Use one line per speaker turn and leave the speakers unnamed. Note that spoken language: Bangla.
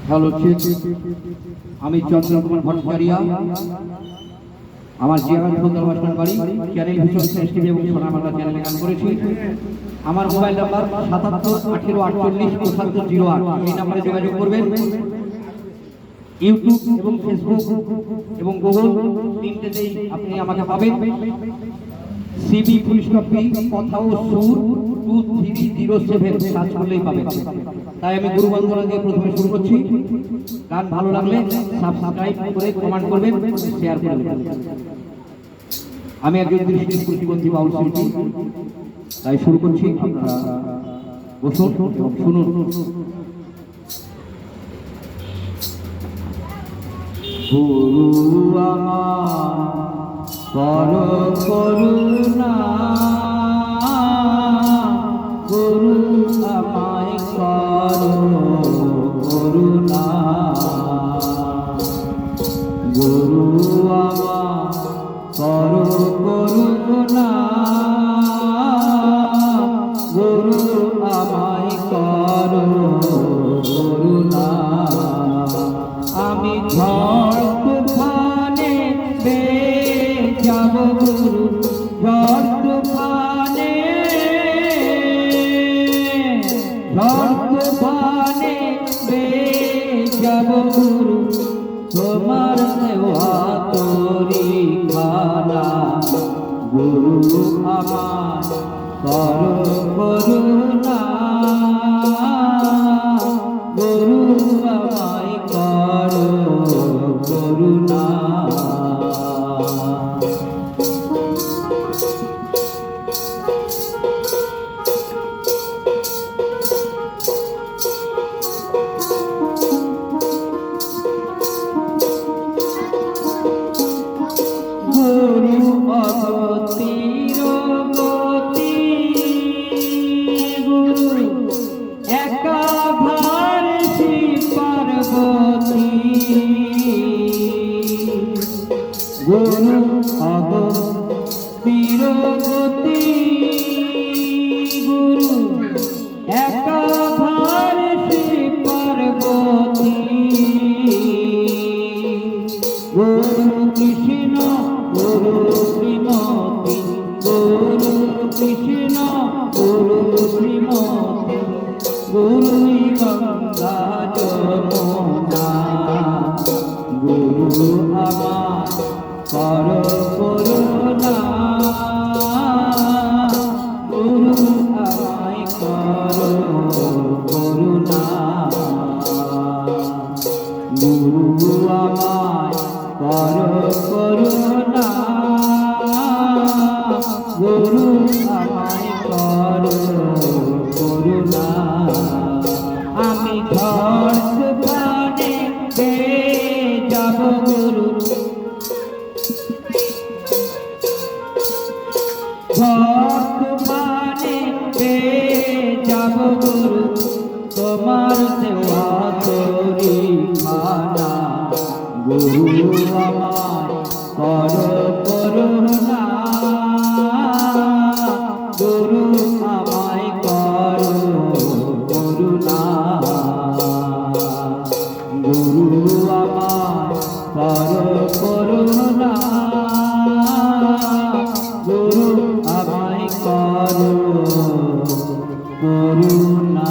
হ্যালো আমি চন্দ্রকুমার ভট্টাচার্য আমার জিয়াগঞ্জ সুন্দর বাসন বাড়ি চ্যানেল ভিশন টিভি এবং সোনা বাংলা চ্যানেলে গান করেছি। আমার মোবাইল নাম্বার 77 18 48 75 08 এই নাম্বারে যোগাযোগ করবেন। ইউটিউব এবং ফেসবুক এবং গুগল তিনটেতেই আপনি আমাকে পাবেন। সিবি পুলিশ কপি কথা ও সুর 2307 সার্চ করলেই পাবেন। তাই আমি গুরু বন্দনা দিয়ে প্রথমে শুরু করছি। গান ভালো লাগলে সাবস্ক্রাইব করে কমেন্ট করবেন, শেয়ার করবেন। আমি একজন দৃষ্টি প্রতিবন্ধী বাউল শিল্পী, তাই শুরু করছি। আপনারা বসুন এবং শুনুন। গুরু আমার করুণা, গুরু আমায় করুণা, গুরু আমার করুণা, গুরু আমায় করুণা। আমি ঝড় তুফানে যাব গুরু, ঝড় তুফানে, ঝড় তুফানে যাব গুরু, তোমার দেওয়া তোরি খানা। গুরু আমার করুণা, গুরু আমায় করুণা। গুরু অগতির গতি, গুরু একাধার পার্বতী, গুরু অগতির গতি, গুরু একাধার পার্বতী, গুরু কৃষ্ণ, গুরু শ্রীমতী, গুরু কৃষ্ণ, গুরু শ্রীমতী, গুরু গঙ্গা যমুনা। গুরু আমার করুণা, গুরু আমায় করুণা, গুরু আমায় করুণা, গুরু আমায় করুণা। আমি ঝড় তুফানে যাব গুরু, ঝড় তুফানে যাব গুরু, তোমার দেওয়া তোরি খানা। গুরু আমার করুণা, গুরু আমায় করুণা, গুরু আমার করুণা, গুরু আমায় করুণা।